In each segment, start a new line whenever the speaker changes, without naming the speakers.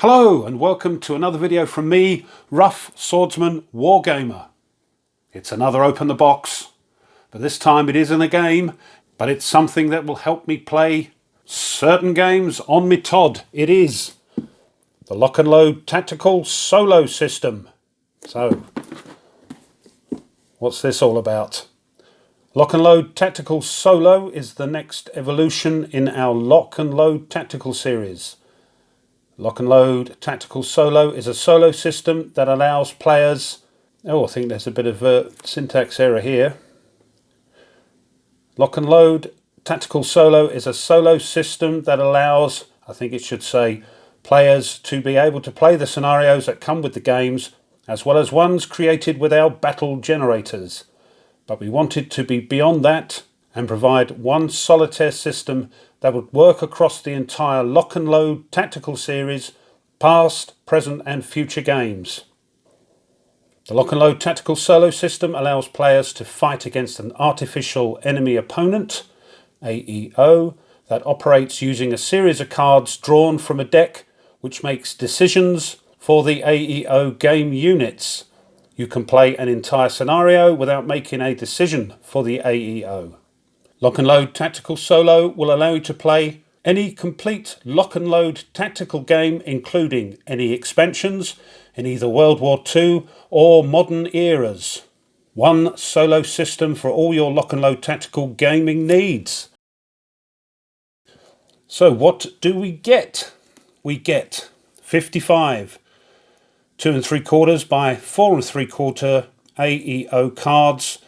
Hello and welcome to another video from me, Rough Swordsman Wargamer. It's another Open the Box, but this time it isn't a game, but it's something that will help me play certain games on my Todd. It is the Lock and Load Tactical Solo System. So, what's this all about? Lock and Load Tactical Solo is the next evolution in our Lock and Load Tactical series. Lock and Load Tactical Solo is a solo system that allows players... I think there's a bit of a syntax error here. Lock and Load Tactical Solo is a solo system that allows, I think it should say, players to be able to play the scenarios that come with the games, as well as ones created with our battle generators. But we wanted to be beyond that and provide one solitaire system that would work across the entire Lock and Load Tactical series, past, present and future games. The Lock and Load Tactical Solo system allows players to fight against an artificial enemy opponent, AEO, that operates using a series of cards drawn from a deck which makes decisions for the AEO game units. You can play an entire scenario without making a decision for the AEO. Lock and Load Tactical Solo will allow you to play any complete Lock and Load tactical game, including any expansions in either World War II or modern eras. One solo system for all your Lock and Load tactical gaming needs. So what do we get? We get 55 2 3/4 by 4 3/4 AEO cards,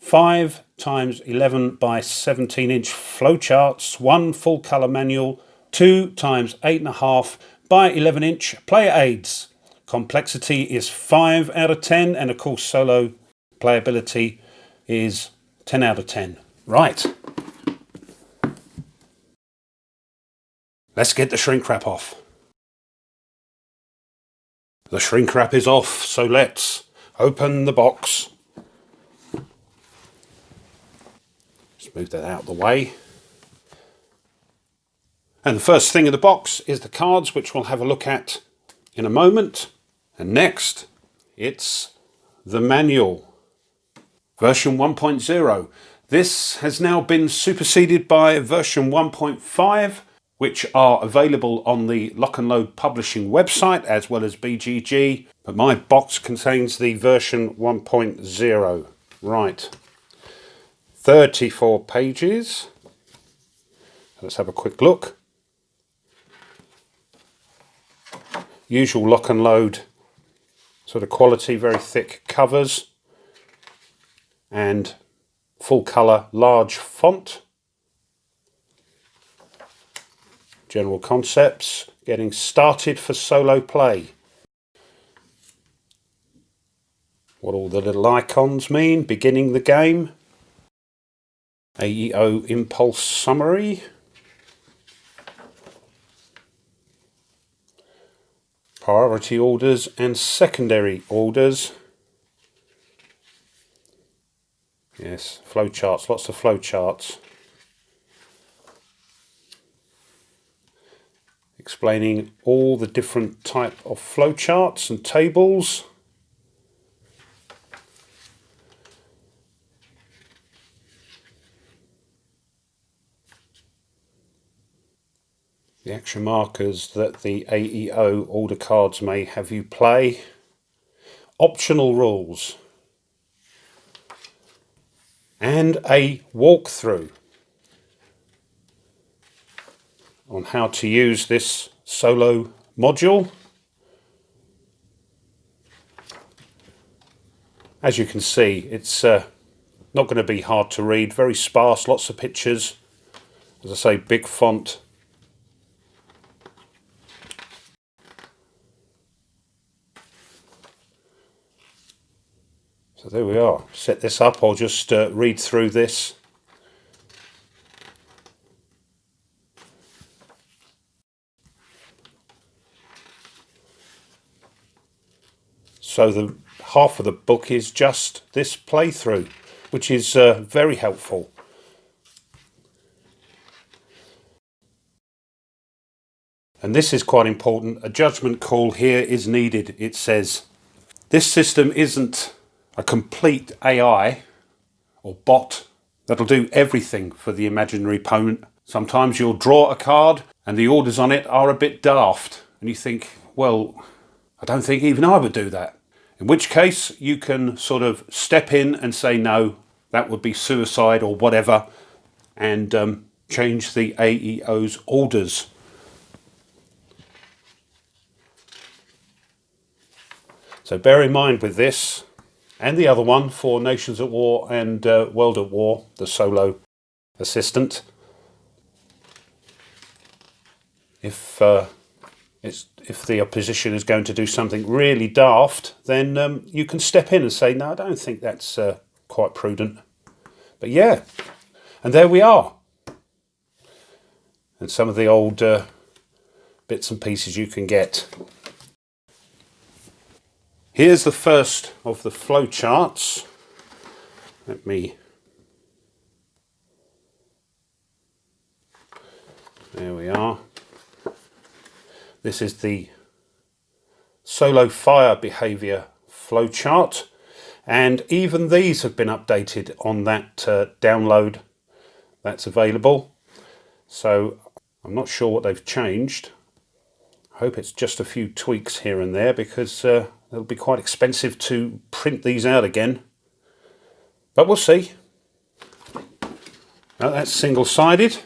5 times 11 by 17 inch flowcharts, 1 full colour manual, 2 times 8.5 by 11 inch player aids. Complexity is 5 out of 10 and of course solo playability is 10 out of 10. Right. Let's get the shrink wrap off. The shrink wrap is off, so let's open the box. Just move that out of the way. And the first thing in the box is the cards, which we'll have a look at in a moment. And next, it's the manual. Version 1.0. This has now been superseded by version 1.5, which are available on the Lock and Load Publishing website as well as BGG, but my box contains the version 1.0. Right, 34 pages. Let's have a quick look. Usual Lock and Load sort of quality, very thick covers and full colour large font. General concepts, getting started for solo play. What all the little icons mean, beginning the game. AEO impulse summary. Priority orders and secondary orders. Yes, flowcharts, lots of flowcharts. Explaining all the different type of flowcharts and tables. The action markers that the AEO order cards may have you play. Optional rules. And a walkthrough on how to use this solo module. As you can see, it's not going to be hard to read, very sparse, lots of pictures, as I say, big font. So there we are. Set this up, I'll just read through this. So the half of the book is just this playthrough, which is very helpful. And this is quite important. A judgment call here is needed. It says, this system isn't a complete AI or bot that'll do everything for the imaginary opponent. Sometimes you'll draw a card and the orders on it are a bit daft. And you think, well, I don't think even I would do that. In which case you can sort of step in and say, no, that would be suicide or whatever, and change the AEO's orders. So bear in mind with this and the other one for Nations at War and World at War, the solo assistant. If the opposition is going to do something really daft, then you can step in and say, no, I don't think that's quite prudent. But yeah, and there we are. And some of the old bits and pieces you can get. Here's the first of the flowcharts. There we are. This is the solo fire behaviour flowchart, and even these have been updated on that download that's available. So I'm not sure what they've changed. I hope it's just a few tweaks here and there, because it'll be quite expensive to print these out again. But we'll see. Now that's single-sided.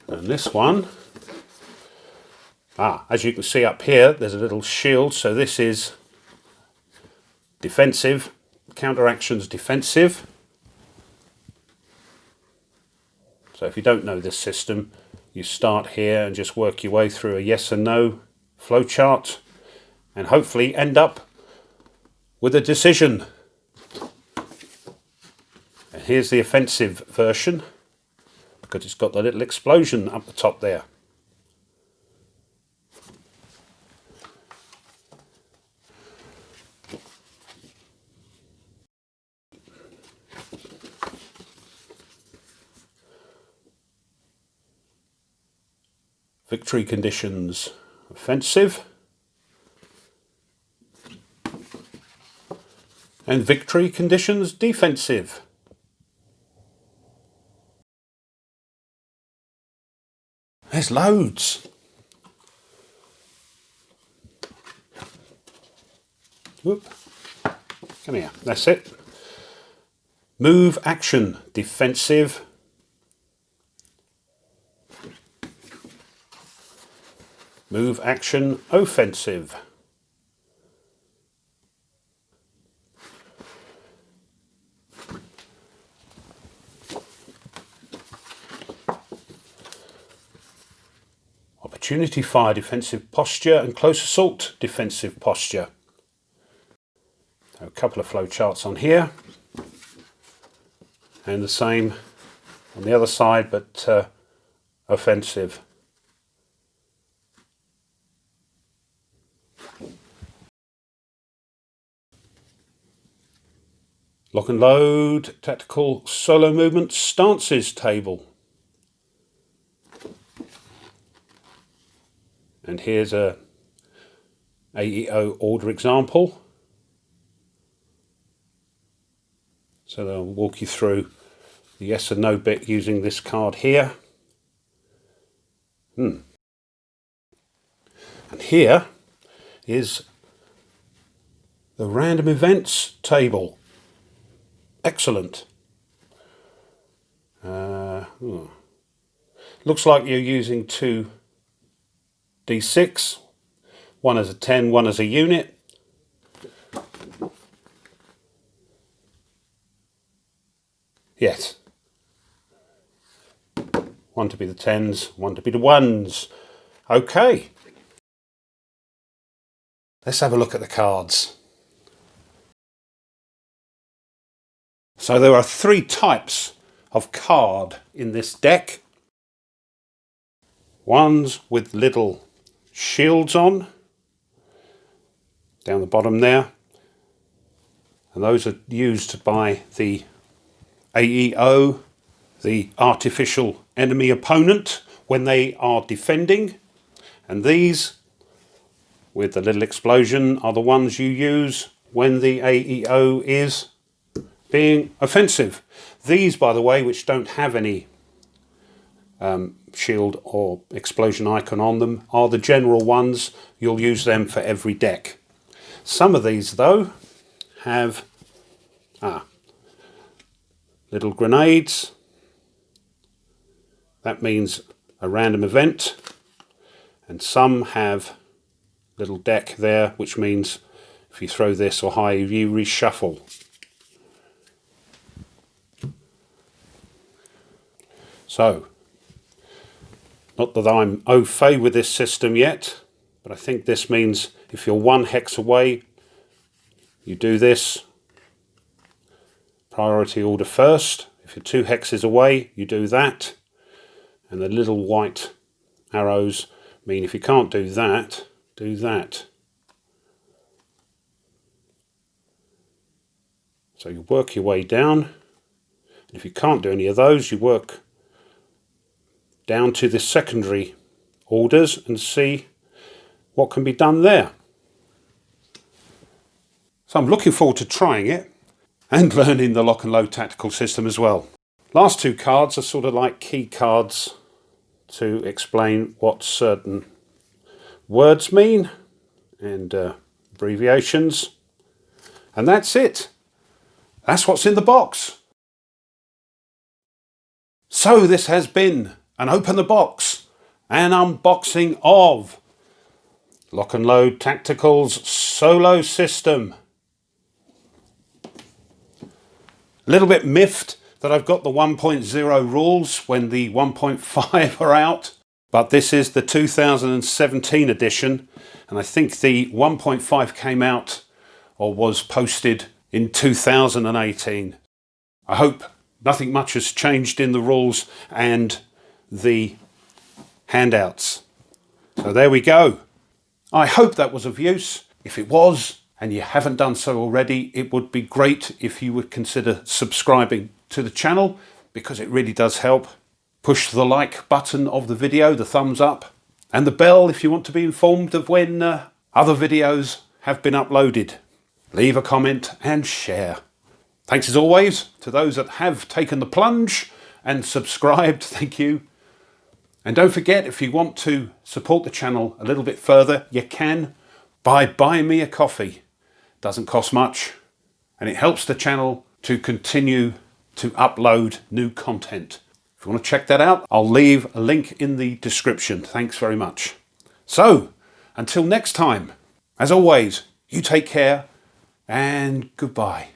And this one, as you can see up here, there's a little shield. So this is defensive, counteractions defensive. So if you don't know this system, you start here and just work your way through a yes and no flowchart, and hopefully end up with a decision. And here's the offensive version, because it's got the little explosion up the top there. Victory conditions offensive, and victory conditions defensive. There's loads. Whoop. Come here, that's it. Move action defensive. Move action offensive. Opportunity fire defensive posture, and close assault defensive posture. So a couple of flowcharts on here, and the same on the other side, but offensive. Lock and load, tactical solo movement stances table. And here's a AEO order example. So they'll walk you through the yes and no bit using this card here. And here is the random events table. Excellent. Looks like you're using two D6, one as a 10, one as a unit. Yes. One to be the 10s, one to be the 1s. Okay. Let's have a look at the cards. So there are three types of card in this deck. Ones with little shields on, down the bottom there. And those are used by the AEO, the artificial enemy opponent, when they are defending, and these with the little explosion are the ones you use when the AEO is being offensive. These, by the way, which don't have any shield or explosion icon on them, are the general ones. You'll use them for every deck. Some of these, though, have little grenades. That means a random event. And some have little deck there, which means if you throw this or high, you reshuffle. So, not that I'm au fait with this system yet, but I think this means if you're 1 hex away, you do this. Priority order first. If you're 2 hexes away, you do that. And the little white arrows mean if you can't do that, do that. So you work your way down. And if you can't do any of those, you work down to the secondary orders and see what can be done there. So I'm looking forward to trying it and learning the lock and load tactical system as well. Last 2 cards are sort of like key cards to explain what certain words mean and abbreviations. And that's it. That's what's in the box. So this has been an Open the Box, an unboxing of Lock and Load Tactical's solo system. A little bit miffed that I've got the 1.0 rules when the 1.5 are out, but this is the 2017 edition, and I think the 1.5 came out or was posted in 2018. I hope nothing much has changed in the rules and the handouts. So there we go. I hope that was of use. If it was, and you haven't done so already, it would be great if you would consider subscribing to the channel, because it really does help. Push the like button of the video, the thumbs up, and the bell if you want to be informed of when other videos have been uploaded. Leave a comment and share. Thanks as always to those that have taken the plunge and subscribed. Thank you. And don't forget, if you want to support the channel a little bit further, you can by buying me a coffee. Doesn't cost much, and it helps the channel to continue to upload new content. If you want to check that out, I'll leave a link in the description. Thanks very much. So, until next time, as always, you take care and goodbye.